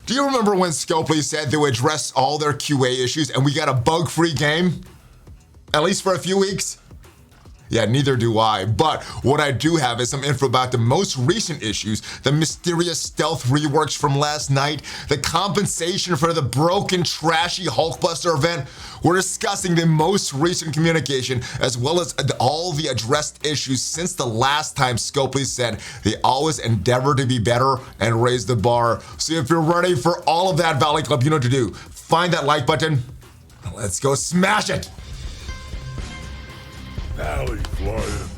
Do you remember when Scopely said they would address all their QA issues and we got a bug-free game? At least for a few weeks? Yeah, neither do I. But what I do have is some info about the most recent issues, the mysterious stealth reworks from last night, the compensation for the broken, trashy Hulkbuster event. We're discussing the most recent communication as well as all the addressed issues since the last time Scopely said they always endeavor to be better and raise the bar. So if you're ready for all of that, Valley Club, you know what to do. Find that like button. Let's go smash it. ValleyFlyin.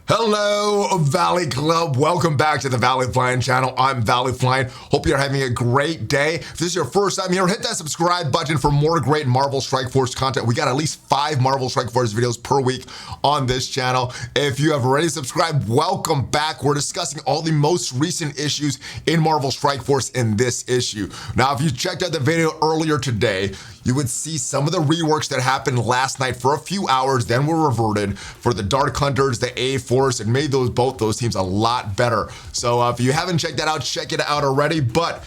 Hello, Valley Club. Welcome back to the ValleyFlyin channel. I'm ValleyFlyin. Hope you're having a great day. If this is your first time here, hit that subscribe button for more great Marvel Strike Force content. We got at least 5 Marvel Strike Force videos per week on this channel. If you have already subscribed, welcome back. We're discussing all the most recent issues in Marvel Strike Force in this issue. Now, if you checked out the video earlier today, you would see some of the reworks that happened last night for a few hours, then were reverted for the Dark Hunters, the A-Force, and made both those teams a lot better. So if you haven't checked that out, check it out already. But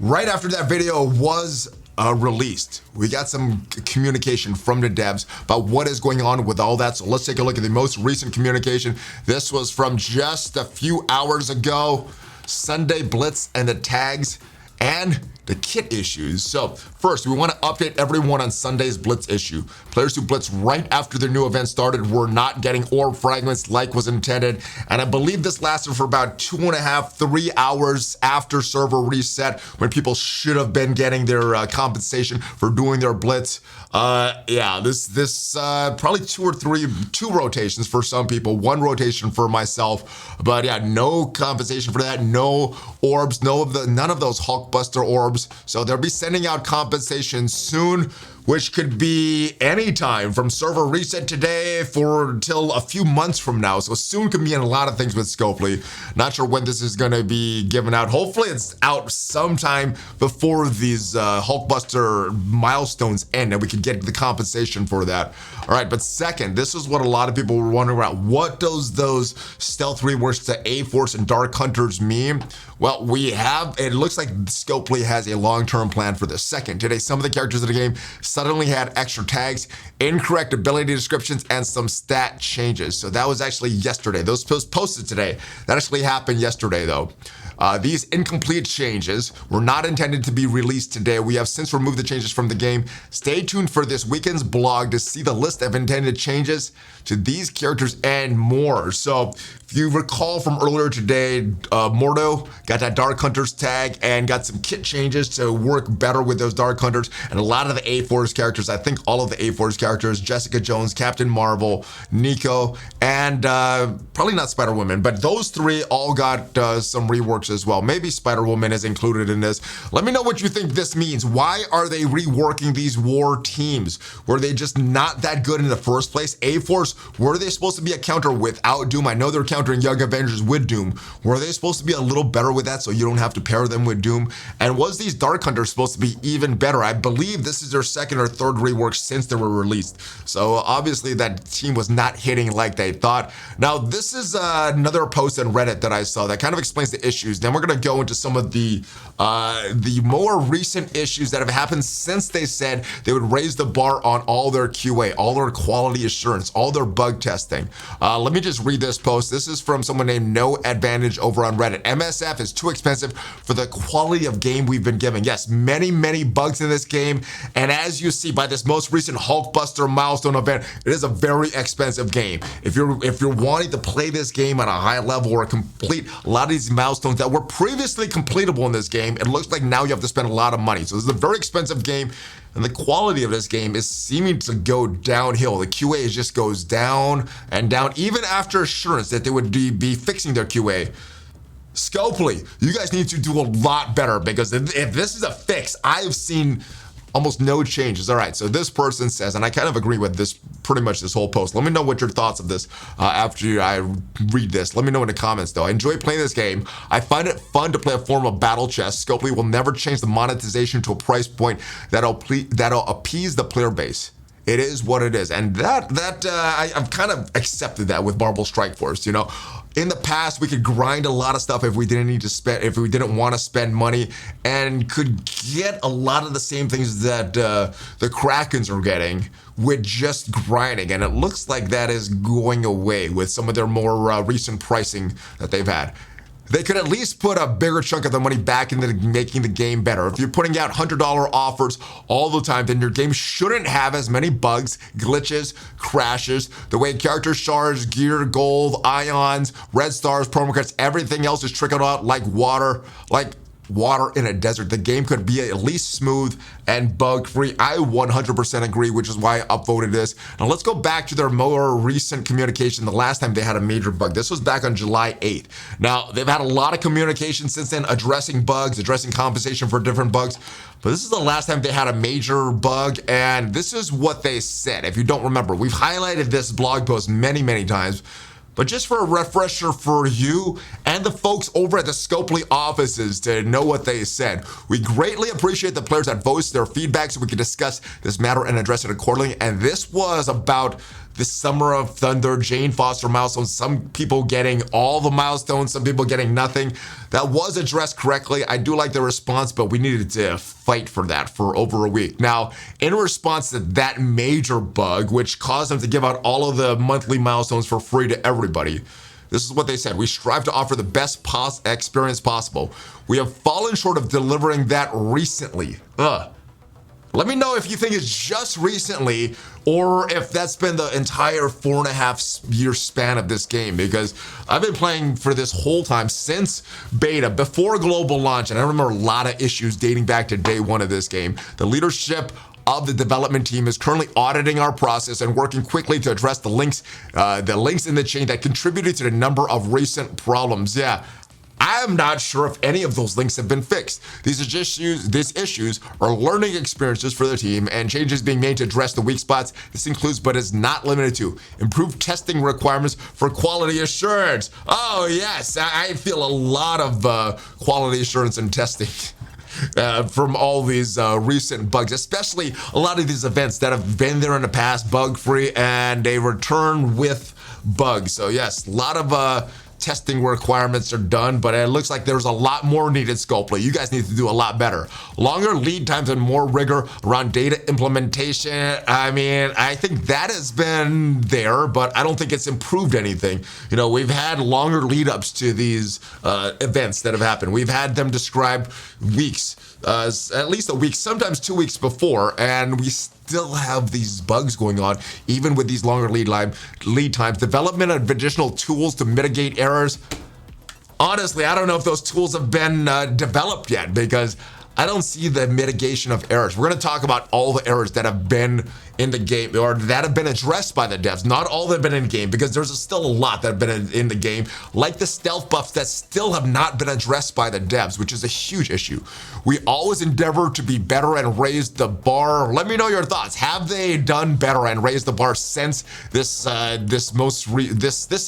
right after that video was released, we got some communication from the devs about what is going on with all that. So let's take a look at the most recent communication. This was from just a few hours ago. Sunday Blitz and the tags and the kit issues. So first, we want to update everyone on Sunday's Blitz issue. Players who blitz right after their new event started were not getting orb fragments like was intended. And I believe this lasted for about 2.5, 3 hours after server reset when people should have been getting their compensation for doing their blitz. Yeah, this probably 2 or 3, 2 rotations for some people, 1 rotation for myself. But yeah, no compensation for that, no orbs, none of those Hulkbuster orbs. So they'll be sending out compensation soon, which could be any time from server reset today till a few months from now. So soon could mean a lot of things with Scopely. Not sure when this is going to be given out. Hopefully it's out sometime before these Hulkbuster milestones end and we can get the compensation for that. All right, but second, this is what a lot of people were wondering about. What does those stealth reworks to A-Force and Dark Hunters mean? Well, it looks like Scopely has a long-term plan for this. Second, today some of the characters in the game suddenly had extra tags, incorrect ability descriptions, and some stat changes. So that was actually yesterday. Those posted today. That actually happened yesterday, though. These incomplete changes were not intended to be released today. We have since removed the changes from the game. Stay tuned for this weekend's blog to see the list of intended changes to these characters and more. So if you recall from earlier today, Mordo got that Dark Hunters tag and got some kit changes to work better with those Dark Hunters. And a lot of the A-Force characters, I think all of the A-Force characters, Jessica Jones, Captain Marvel, Nico, and probably not Spider-Woman, but those 3 all got some reworks as well. Maybe Spider-Woman is included in this. Let me know what you think this means. Why are they reworking these war teams? Were they just not that good in the first place? A-Force, were they supposed to be a counter without Doom? I know they're countering Young Avengers with Doom. Were they supposed to be a little better with that so you don't have to pair them with Doom? And was these Dark Hunters supposed to be even better? I believe this is their 2nd or 3rd rework since they were released. So obviously that team was not hitting like they thought. Now this is another post on Reddit that I saw that kind of explains the issues. Then we're going to go into some of the more recent issues that have happened since they said they would raise the bar on all their QA, all their quality assurance, all their bug testing. Let me just read this post. This is from someone named No Advantage over on Reddit. MSF is too expensive for the quality of game we've been given. Yes, many bugs in this game. And as you see by this most recent Hulkbuster milestone event, it is a very expensive game. If you're wanting to play this game on a high level or complete a lot of these milestones that were previously completable in this game, it looks like now you have to spend a lot of money. So this is a very expensive game. And the quality of this game is seeming to go downhill. The QA just goes down and down, even after assurance that they would be fixing their QA. Scopely, you guys need to do a lot better, because if this is a fix, I've seen almost no changes. All right, so this person says, and I kind of agree with this, pretty much this whole post. Let me know what your thoughts of this after I read this. Let me know in the comments, though. I enjoy playing this game. I find it fun to play a form of battle chess. Scopely will never change the monetization to a price point that'll appease the player base. It is what it is, and I've kind of accepted that with Marvel Strike Force. You know, in the past we could grind a lot of stuff if we didn't want to spend money, and could get a lot of the same things that the Krakens are getting with just grinding, and it looks like that is going away with some of their more recent pricing that they've had. They could at least put a bigger chunk of the money back into making the game better. If you're putting out $100 offers all the time, then your game shouldn't have as many bugs, glitches, crashes, the way characters charge, gear, gold, ions, red stars, promo cards, everything else is trickled out like water in a desert. The game could be at least smooth and bug-free. I 100% agree, which is why I upvoted this. Now let's go back to their more recent communication. The last time they had a major bug, this was back on July 8th. Now, they've had a lot of communication since then, addressing bugs, addressing compensation for different bugs. But this is the last time they had a major bug, and this is what they said. If you don't remember, we've highlighted this blog post many, many times. But just for a refresher for you and the folks over at the Scopely offices to know what they said, we greatly appreciate the players that voiced their feedback so we can discuss this matter and address it accordingly. And this was about the Summer of Thunder, Jane Foster milestones, some people getting all the milestones, some people getting nothing. That was addressed correctly. I do like the response, but we needed to fight for that for over a week. Now, in response to that major bug, which caused them to give out all of the monthly milestones for free to everybody, this is what they said. We strive to offer the best experience possible. We have fallen short of delivering that recently. Let me know if you think it's just recently or if that's been the entire 4.5-year span of this game, because I've been playing for this whole time since beta, before global launch, and I remember a lot of issues dating back to day one of this game. The leadership of the development team is currently auditing our process and working quickly to address the links in the chain that contributed to the number of recent problems. Yeah. I'm not sure if any of those links have been fixed. These issues are learning experiences for the team and changes being made to address the weak spots. This includes, but is not limited to, improved testing requirements for quality assurance. Oh yes, I feel a lot of quality assurance and testing from all these recent bugs, especially a lot of these events that have been there in the past, bug-free, and they return with bugs. So yes, a lot of testing requirements are done, but it looks like there's a lot more needed, Scopely. You guys need to do a lot better. Longer lead times and more rigor around data implementation. I mean, I think that has been there, but I don't think it's improved anything. You know, we've had longer lead ups to these events that have happened. We've had them described weeks, at least a week, sometimes 2 weeks before, and we still have these bugs going on, even with these longer lead times. Development of additional tools to mitigate errors. Honestly, I don't know if those tools have been developed yet, because I don't see the mitigation of errors. We're going to talk about all the errors that have been in the game, or that have been addressed by the devs. Not all that have been in game, because there's still a lot that have been in the game, like the stealth buffs that still have not been addressed by the devs, which is a huge issue. We always endeavor to be better and raise the bar. Let me know your thoughts. Have they done better and raised the bar since this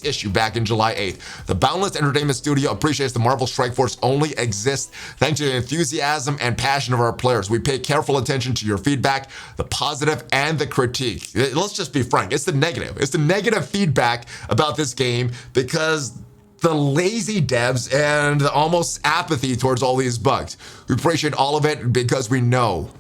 issue back in July 8th? The Boundless Entertainment Studio appreciates the Marvel Strike Force only exists thanks to the enthusiasm and passion of our players. We pay careful attention to your feedback, the positive and the critique. Let's just be frank, it's the negative. It's the negative feedback about this game, because the lazy devs and the almost apathy towards all these bugs. We appreciate all of it because we know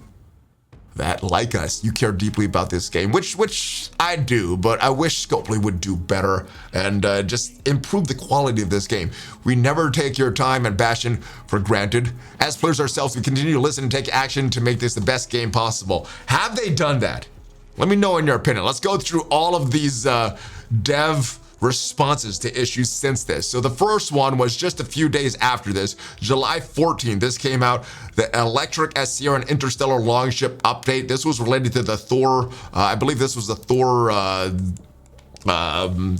that, like us, you care deeply about this game, which I do, but I wish Scopely would do better and just improve the quality of this game. We never take your time and passion for granted. As players ourselves, we continue to listen and take action to make this the best game possible. Have they done that? Let me know in your opinion. Let's go through all of these dev responses to issues since this. So the first one was just a few days after this, July 14th. This came out, the Electric SCR and Interstellar Longship update. This was related to the Thor, I believe this was the Thor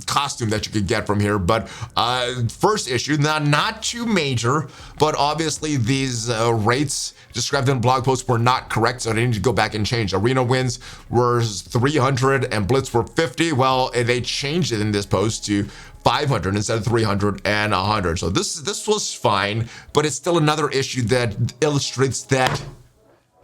costume that you could get from here. But first issue, not too major, but obviously these rates described in the blog post were not correct, so they need to go back and change. Arena wins were 300 and Blitz were 50. Well, they changed it in this post to 500 instead of 300 and 100. So this was fine, but it's still another issue that illustrates that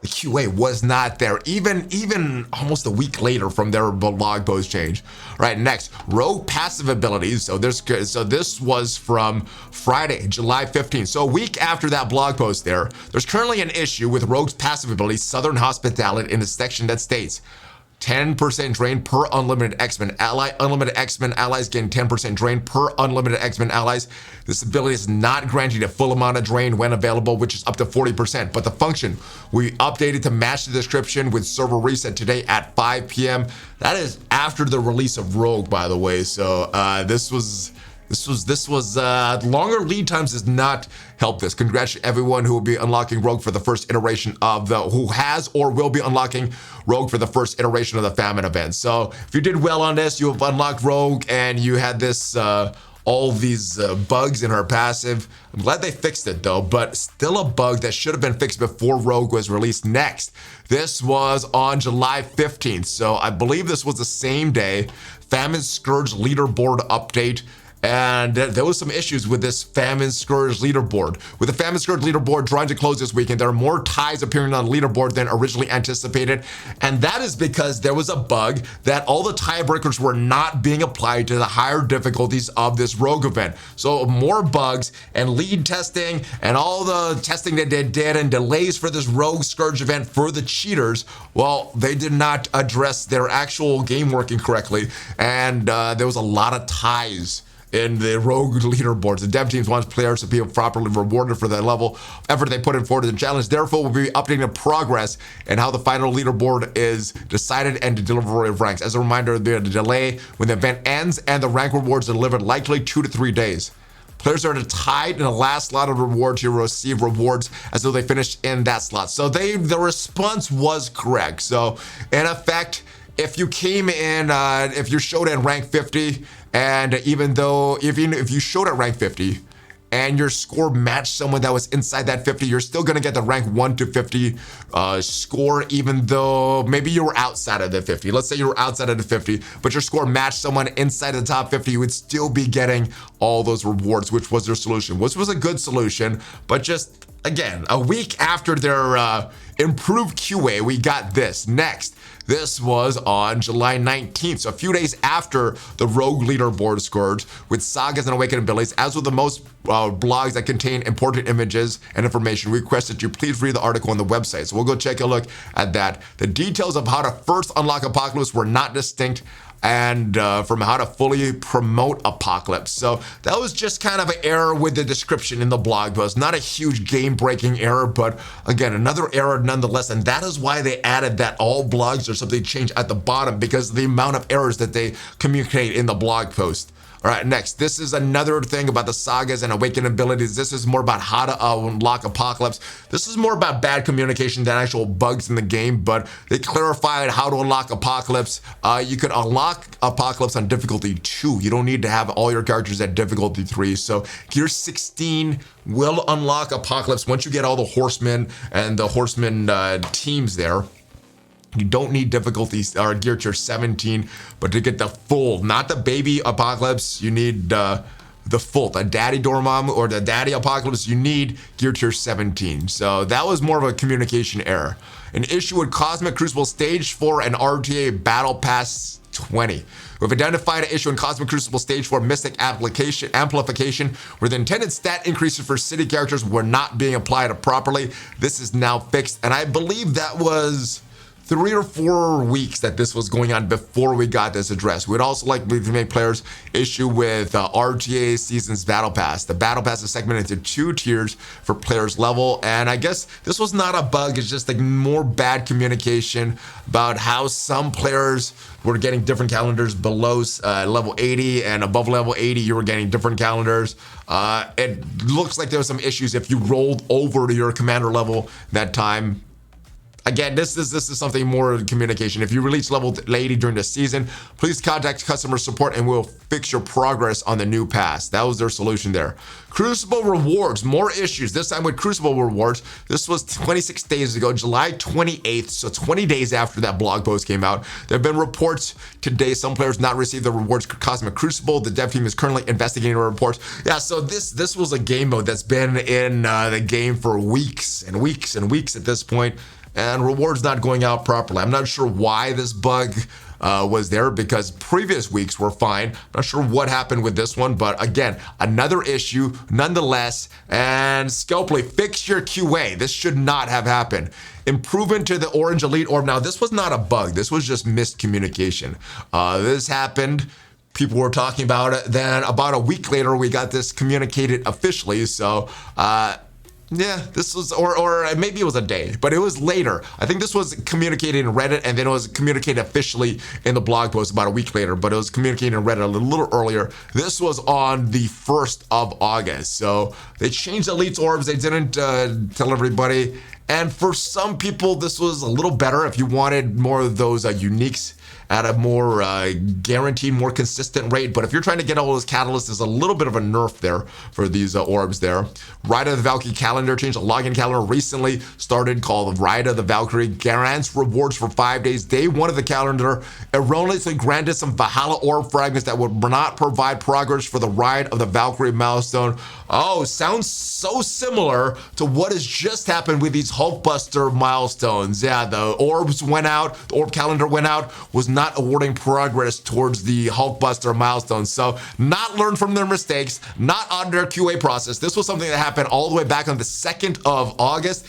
The QA was not there, even almost a week later from their blog post change. All right, next, rogue passive abilities. So this was from Friday, July 15th. So a week after that blog post there's currently an issue with rogue's passive ability, Southern Hospitality, in the section that states 10% drain per unlimited X-Men ally. Unlimited X-Men allies gain 10% drain per unlimited X-Men allies. This ability is not granting a full amount of drain when available, which is up to 40%. But the function, we updated to match the description with server reset today at 5 p.m. That is after the release of Rogue, by the way. So this was longer lead times does not help this. Congrats to everyone who will be unlocking Rogue for the first iteration who has or will be unlocking Rogue for the first iteration of the famine event. So if you did well on this, you have unlocked Rogue and you had this all these bugs in her passive. I'm glad they fixed it though, but still a bug that should have been fixed before Rogue was released next. This was on July 15th. So I believe this was the same day. Famine Scourge leaderboard update. And there was some issues with this Famine Scourge leaderboard. With the Famine Scourge leaderboard trying to close this weekend, there are more ties appearing on the leaderboard than originally anticipated. And that is because there was a bug that all the tiebreakers were not being applied to the higher difficulties of this Rogue event. So more bugs and lead testing and all the testing that they did and delays for this Rogue Scourge event for the cheaters, well, they did not address their actual game working correctly. And there was a lot of ties in the Rogue leaderboards. The dev teams wants players to be properly rewarded for the level of effort they put in forward to the challenge. Therefore, we'll be updating the progress and how the final leaderboard is decided and the delivery of ranks. As a reminder, the delay when the event ends and the rank rewards are delivered likely 2 to 3 days. Players are tied in the last slot of rewards to receive rewards as though they finished in that slot. So the response was correct. So in effect, if you came in, if you showed in rank 50, and even if you showed at rank 50 and your score matched someone that was inside that 50, you're still gonna get the rank 1 to 50 score, even though maybe you were outside of the 50. Let's say you were outside of the 50, but your score matched someone inside of the top 50, you would still be getting all those rewards, which was their solution, which was a good solution, but just, again, a week after their improved QA, we got this. Next, this was on July 19th, so a few days after the Rogue leaderboard scourge with sagas and awakened abilities. As with the most blogs that contain important images and information, we request that you please read the article on the website. So we'll go take a look at that. The details of how to first unlock Apocalypse were not distinct and from how to fully promote Apocalypse. So that was just kind of an error with the description in the blog post. Not a huge game-breaking error, but again, another error nonetheless. And that is why they added that all blogs or something changed at the bottom, because of the amount of errors that they communicate in the blog post. All right, next, this is another thing about the sagas and awakened abilities. This is more about how to unlock Apocalypse. This is more about bad communication than actual bugs in the game, but they clarified how to unlock Apocalypse. You could unlock Apocalypse on difficulty 2. You don't need to have all your characters at difficulty 3. So Gear 16 will unlock Apocalypse once you get all the Horsemen and the Horsemen teams there. You don't need difficulties or gear tier 17, but to get the full, not the baby Apocalypse, you need the full, the daddy Dormammu or the daddy Apocalypse, you need gear tier 17. So that was more of a communication error. An issue with Cosmic Crucible Stage 4 and RTA Battle Pass 20. We've identified an issue in Cosmic Crucible Stage 4 Mystic Amplification where the intended stat increases for city characters were not being applied properly. This is now fixed, and I believe that was 3 or 4 weeks that this was going on before we got this addressed. We'd also like to make players issue with RTA Seasons Battle Pass. The Battle Pass is segmented into 2 tiers for players level, and I guess this was not a bug, it's just like more bad communication about how some players were getting different calendars below level 80, and above level 80 you were getting different calendars. It looks like there were some issues if you rolled over to your commander level that time. Again, this is something more communication. If you reach level 80 during the season, please contact customer support and we'll fix your progress on the new pass. That was their solution there. Crucible rewards, more issues, this time with Crucible rewards. This was 26 days ago, July 28th, so 20 days after that blog post came out. There have been reports today some players not received the rewards Cosmic Crucible. The dev team is currently investigating the reports. Yeah, so this was a game mode that's been in the game for weeks and weeks and weeks at this point. and rewards not going out properly. I'm not sure why this bug was there, because previous weeks were fine. Not sure what happened with this one, but again, another issue nonetheless. And Scopely, fix your QA. This should not have happened. Improvement to the orange elite orb. Now, this was not a bug. This was just miscommunication. This happened. People were talking about it. Then about a week later, we got this communicated officially. So, yeah, this was, or maybe it was a day, but it was later. I think this was communicated in Reddit, and then it was communicated officially in the blog post about a week later, but it was communicated in Reddit a little earlier. This was on the 1st of August. So they changed Elite's orbs. They didn't tell everybody. And for some people, this was a little better if you wanted more of those uniques at a more guaranteed, more consistent rate. But if you're trying to get all those catalysts, there's a little bit of a nerf there for these orbs there. Ride of the Valkyrie calendar changed. A login calendar recently started called Ride of the Valkyrie. Grants rewards for 5 days. Day 1 of the calendar erroneously granted some Valhalla orb fragments that would not provide progress for the Ride of the Valkyrie milestone. Oh, sounds so similar to what has just happened with these Hulkbuster milestones. Yeah, the orbs went out, the orb calendar went out, was not awarding progress towards the Hulkbuster milestone. So not learned from their mistakes, not on their QA process. This was something that happened all the way back on the 2nd of August.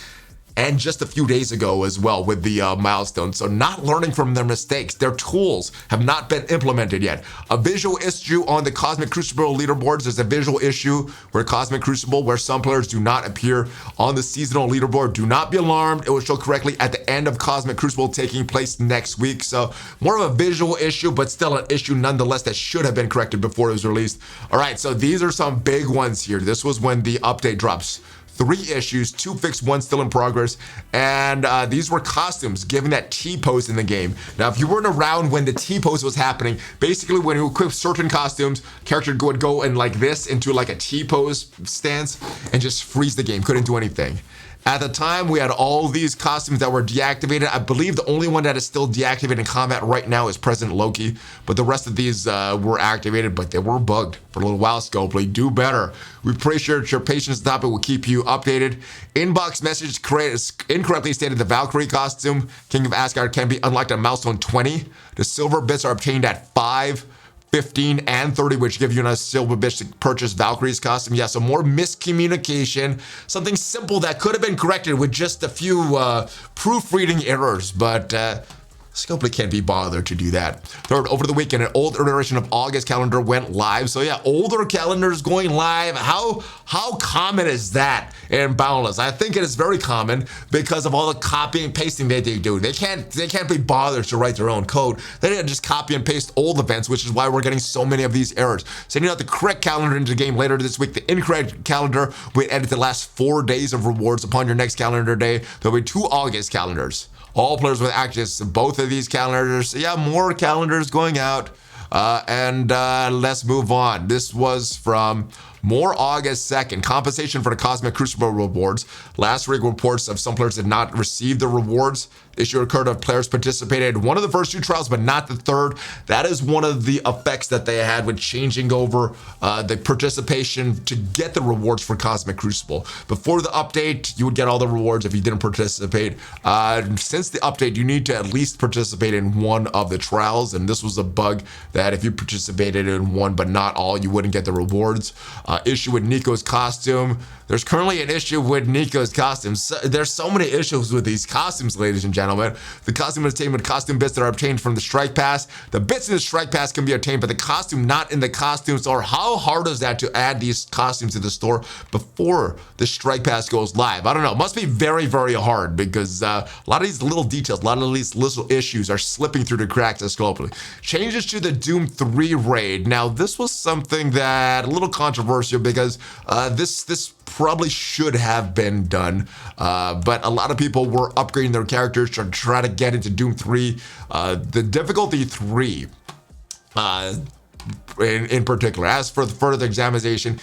And just a few days ago as well with the milestone. So not learning from their mistakes. Their tools have not been implemented yet. A visual issue on the Cosmic Crucible leaderboards. There's a visual issue where Cosmic Crucible, where some players do not appear on the seasonal leaderboard. Do not be alarmed. It will show correctly at the end of Cosmic Crucible taking place next week. So more of a visual issue, but still an issue nonetheless that should have been corrected before it was released. All right, so these are some big ones here. This was when the update drops. 3 issues, 2 fixed, 1 still in progress. And these were costumes, given that T-pose in the game. Now, if you weren't around when the T-pose was happening, basically when you equip certain costumes, character would go in like this into like a T-pose stance and just freeze the game, couldn't do anything. At the time, we had all these costumes that were deactivated. I believe the only one that is still deactivated in combat right now is President Loki, but the rest of these were activated, but they were bugged for a little while. Scopely, do better. We appreciate your patience. The topic will keep you updated. Inbox message incorrectly stated the Valkyrie costume, King of Asgard, can be unlocked at milestone 20. The silver bits are obtained at 5, 15, and 30, which give you enough silver bits to purchase Valkyrie's costume. Yeah, so more miscommunication. Something simple that could have been corrected with just a few proofreading errors, but Scopely can't be bothered to do that. Third, over the weekend, an old iteration of August calendar went live. So yeah, older calendars going live. How common is that in Boundless? I think it is very common because of all the copying and pasting that they do. They can't be bothered to write their own code. They just copy and paste old events, which is why we're getting so many of these errors. Sending out the correct calendar into the game later this week. The incorrect calendar will edit the last 4 days of rewards upon your next calendar day. There'll be 2 August calendars. All players with access to both of these calendars. Yeah, more calendars going out. Let's move on. This was from more August 2nd. Compensation for the Cosmic Crucible rewards. Last week, reports of some players did not receive the rewards. Issue occurred of players participated in one of the first 2 trials, but not the third. That is one of the effects that they had with changing over the participation to get the rewards for Cosmic Crucible. Before the update, you would get all the rewards if you didn't participate. Since the update, you need to at least participate in one of the trials, and this was a bug that if you participated in one but not all, you wouldn't get the rewards. Issue with Nico's costume. There's currently an issue with Nico's costumes. There's so many issues with these costumes, ladies and gentlemen. The costume is obtained with costume bits that are obtained from the Strike Pass. The bits in the Strike Pass can be obtained, but the costume not in the costume store. How hard is that to add these costumes to the store before the Strike Pass goes live? I don't know. It must be very, very hard because a lot of these little details, a lot of these little issues are slipping through the cracks as globally. Changes to the Doom 3 raid. Now, this was something that a little controversial because this probably should have been done, but a lot of people were upgrading their characters to try to get into Doom 3. The difficulty 3 in particular, as for the further examination,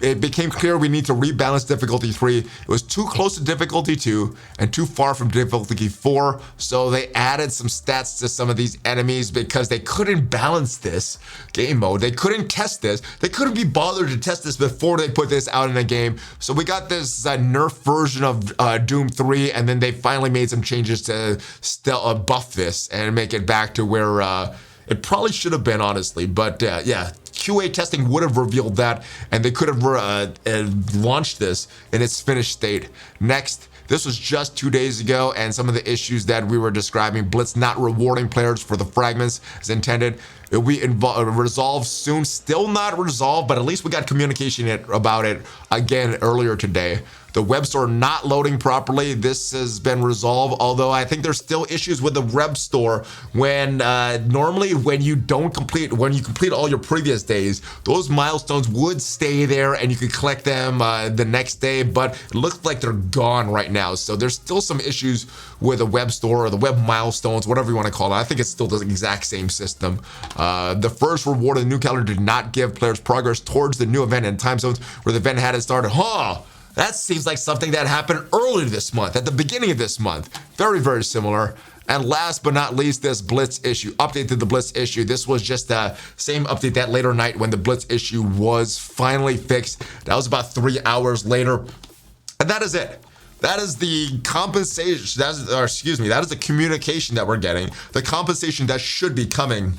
it became clear we need to rebalance difficulty 3. It was too close to difficulty 2 and too far from difficulty 4. So they added some stats to some of these enemies because they couldn't balance this game mode. They couldn't test this. They couldn't be bothered to test this before they put this out in the game. So we got this nerf version of Doom 3, and then they finally made some changes to still buff this and make it back to where it probably should have been, honestly. But yeah, QA testing would have revealed that, and they could have launched this in its finished state. Next, this was just 2 days ago, and some of the issues that we were describing, Blitz not rewarding players for the fragments as intended, it will be resolved soon. Still not resolved, but at least we got communication about it again earlier today. The web store not loading properly, this has been resolved, although I think there's still issues with the web store when normally when you complete all your previous days, those milestones would stay there and you could collect them the next day, but it looks like they're gone right now. So there's still some issues with the web store or the web milestones, whatever you want to call it. I think it's still the exact same system. The first reward of the new calendar did not give players progress towards the new event in time zones where the event had it started. That seems like something that happened earlier this month, at the beginning of this month. Very, very similar. And last but not least, this Blitz issue. Update to the Blitz issue. This was just the same update that later night when the Blitz issue was finally fixed. That was about 3 hours later. And that is it. That is the compensation, that is the communication that we're getting. The compensation that should be coming.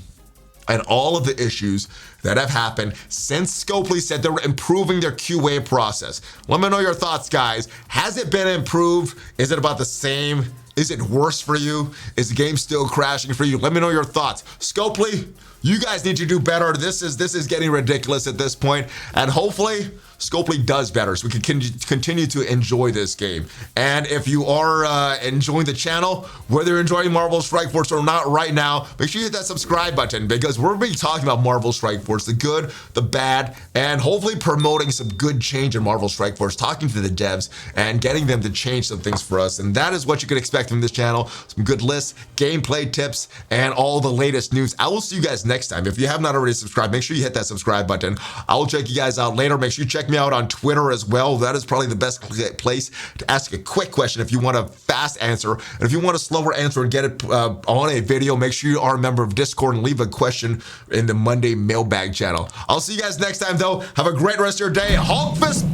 And all of the issues that have happened since Scopely said they're improving their QA process. Let me know your thoughts, guys. Has it been improved? Is it about the same? Is it worse for you? Is the game still crashing for you? Let me know your thoughts. Scopely, you guys need to do better. This is getting ridiculous at this point, and hopefully Scopely does better so we can continue to enjoy this game. And if you are enjoying the channel, whether you're enjoying Marvel Strike Force or not right now, make sure you hit that subscribe button because we're going to be talking about Marvel Strike Force, the good, the bad, and hopefully promoting some good change in Marvel Strike Force, talking to the devs and getting them to change some things for us. And that is what you can expect from this channel. Some good lists, gameplay tips, and all the latest news. I will see you guys next time. If you have not already subscribed, make sure you hit that subscribe button. I will check you guys out later. Make sure you check me out on Twitter as well. That is probably the best place to ask a quick question if you want a fast answer. And if you want a slower answer and get it on a video, make sure you are a member of Discord and leave a question in the Monday mailbag channel. I'll see you guys next time, though. Have a great rest of your day. Hulk fist.